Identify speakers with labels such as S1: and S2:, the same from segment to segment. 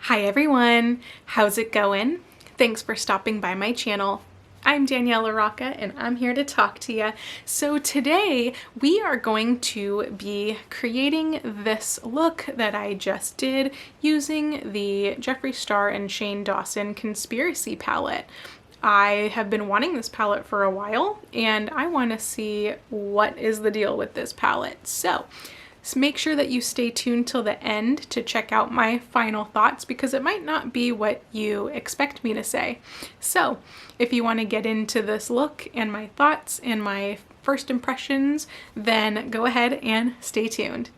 S1: Hi everyone, how's it going? Thanks for stopping by my channel. I'm Danielle LaRocca and I'm here to talk to you. So today we are going to be creating this look that I just did using the Jeffree Star and Shane Dawson Conspiracy palette. I have been wanting this palette for a while and I want to see what is the deal with this palette. So make sure that you stay tuned till the end to check out my final thoughts because it might not be what you expect me to say. So if you want to get into this look and my thoughts and my first impressions, then go ahead and stay tuned.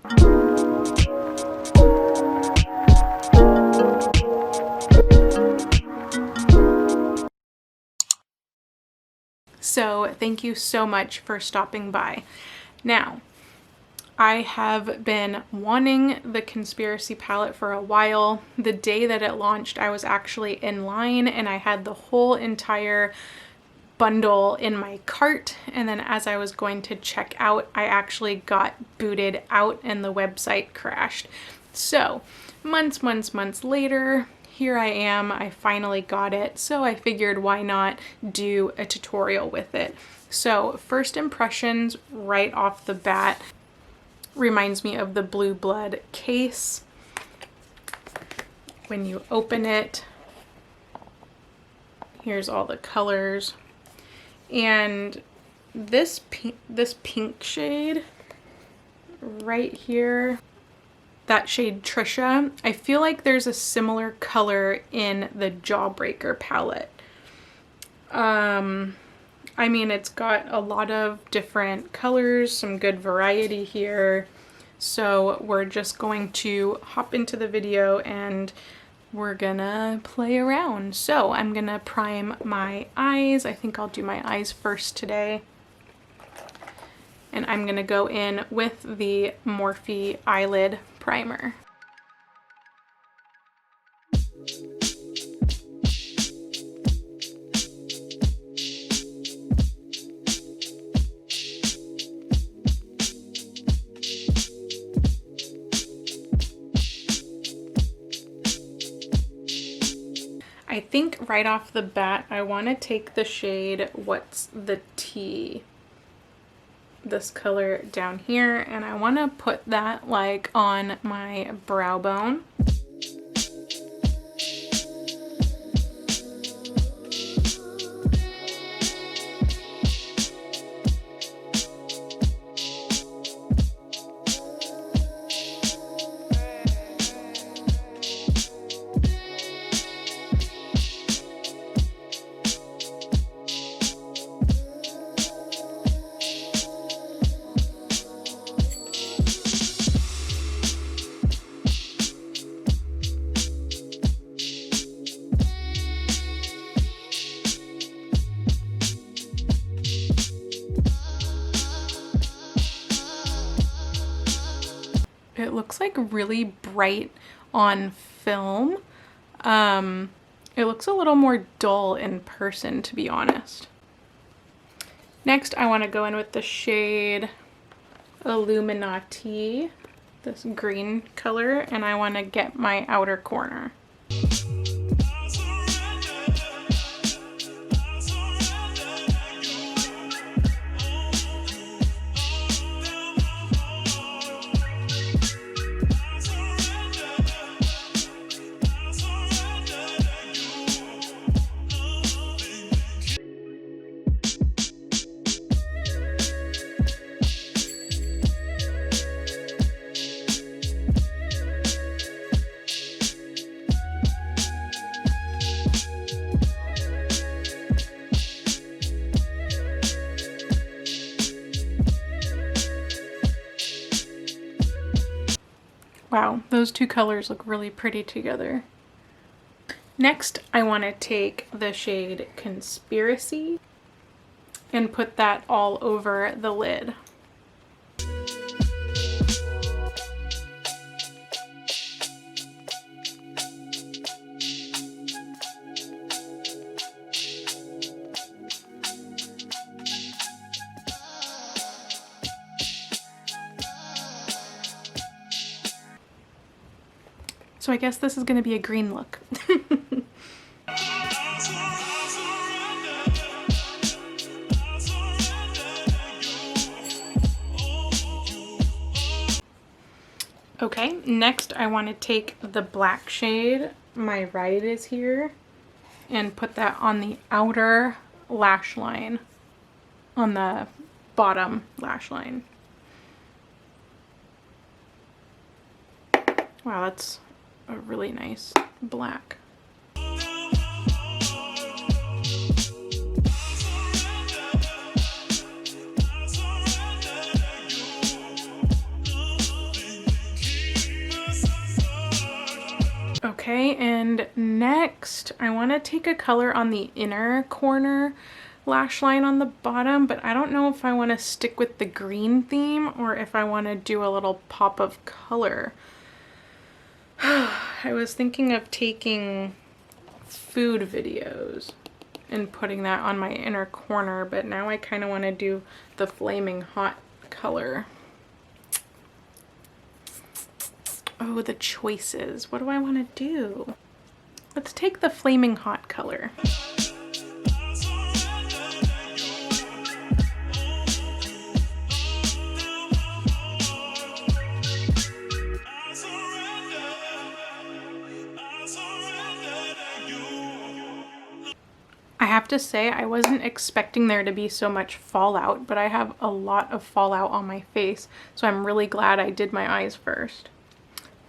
S1: So thank you so much for stopping by. Now, I have been wanting the Conspiracy palette for a while. The day that it launched, I was actually in line and I had the whole entire bundle in my cart. And then as I was going to check out, I actually got booted out and the website crashed. So months later, here I am. I finally got it. So I figured why not do a tutorial with it. So first impressions right off the bat, reminds me of the Blue Blood case. When you open it, here's all the colors. And this pink shade right here, that shade Trisha, I feel like there's a similar color in the Jawbreaker palette. I mean, it's got a lot of different colors, some good variety here. So we're just going to hop into the video and we're gonna play around. So I'm gonna prime my eyes. I think I'll do my eyes first today. And I'm gonna go in with the Morphe Eyelid Primer. I think right off the bat, I want to take the shade What's the Tea, this color down here, and I want to put that like on my brow bone. It looks like really bright on film. It looks a little more dull in person, to be honest. Next, I want to go in with the shade Illuminati, this green color, and I want to get my outer corner. Wow, those two colors look really pretty together. Next, I want to take the shade Conspiracy and put that all over the lid. So I guess this is going to be a green look. Okay, next I want to take the black shade, my right is here, and put that on the outer lash line, on the bottom lash line. Wow, that's a really nice black. Okay, and next I want to take a color on the inner corner lash line on the bottom, but I don't know if I want to stick with the green theme or if I want to do a little pop of color. I was thinking of taking food videos and putting that on my inner corner, but now I kind of want to do the flaming hot color. Oh, the choices. What do I want to do? Let's take the flaming hot color. I have to say, I wasn't expecting there to be so much fallout, but I have a lot of fallout on my face, so I'm really glad I did my eyes first.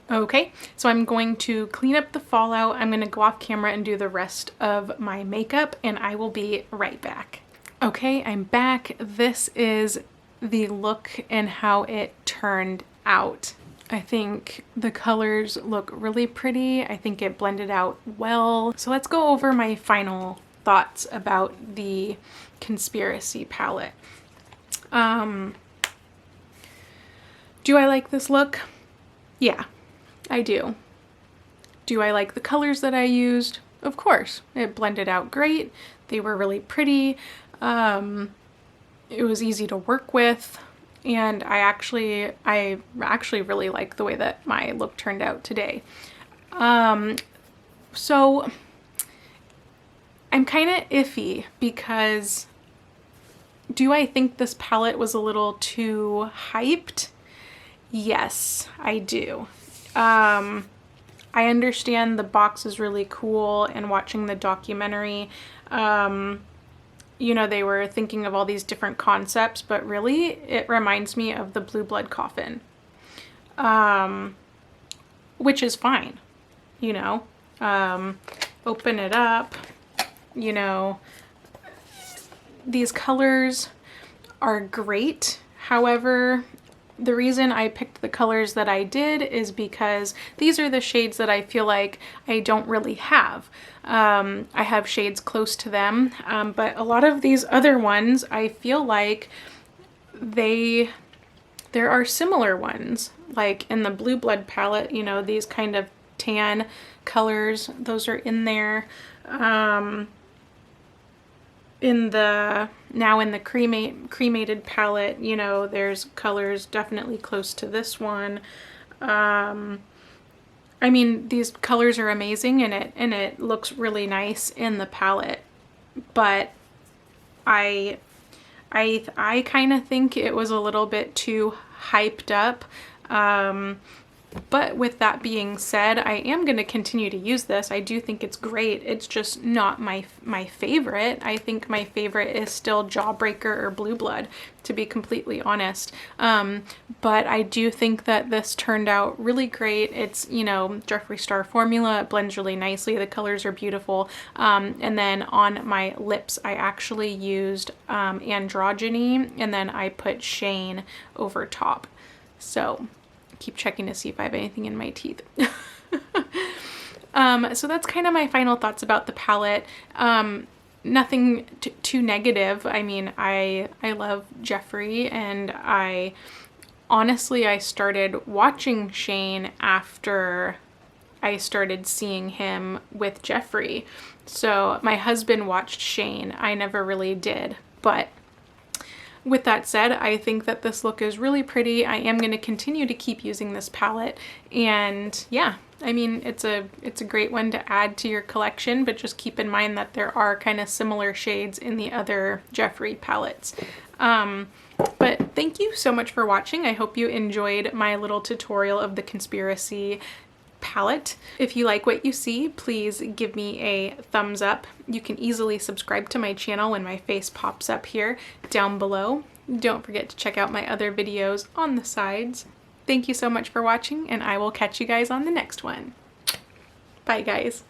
S1: Okay, so I'm going to clean up the fallout. I'm going to go off camera and do the rest of my makeup, and I will be right back. Okay, I'm back. This is the look and how it turned out. I think the colors look really pretty. I think it blended out well. So let's go over my final thoughts about the Conspiracy palette. Do I like this look? Yeah, I do. Do I like the colors that I used? Of course. It blended out great. They were really pretty. It was easy to work with. And I actually really like the way that my look turned out today. So I'm kind of iffy because do I think this palette was a little too hyped? Yes, I do. I understand the box is really cool, and watching the documentary, you know, they were thinking of all these different concepts, but really it reminds me of the Blue Blood Coffin, which is fine, you know. Open it up, you know, these colors are great. However, the reason I picked the colors that I did is because these are the shades that I feel like I don't really have. I have shades close to them, but a lot of these other ones, I feel like there are similar ones. Like in the Blue Blood palette, you know, these kind of tan colors, those are in there. In the cremated palette, you know, there's colors definitely close to this one. I mean, these colors are amazing, and it looks really nice in the palette, but I kind of think it was a little bit too hyped up. But with that being said, I am going to continue to use this. I do think it's great. It's just not my favorite. I think my favorite is still Jawbreaker or Blue Blood, to be completely honest. But I do think that this turned out really great. It's, you know, Jeffree Star formula. It blends really nicely. The colors are beautiful. And then on my lips, I actually used Androgyny, and then I put Shane over top. So keep checking to see if I have anything in my teeth. So that's kind of my final thoughts about the palette. Nothing too negative. I mean, I love Jeffree, and I started watching Shane after I started seeing him with Jeffree. So my husband watched Shane. I never really did, but with that said, I think that this look is really pretty. I am going to continue to keep using this palette, and yeah, I mean, it's a great one to add to your collection, but just keep in mind that there are kind of similar shades in the other Jeffree palettes. But thank you so much for watching. I hope you enjoyed my little tutorial of the Conspiracy palette. If you like what you see, please give me a thumbs up. You can easily subscribe to my channel when my face pops up here down below. Don't forget to check out my other videos on the sides. Thank you so much for watching, and I will catch you guys on the next one. Bye, guys.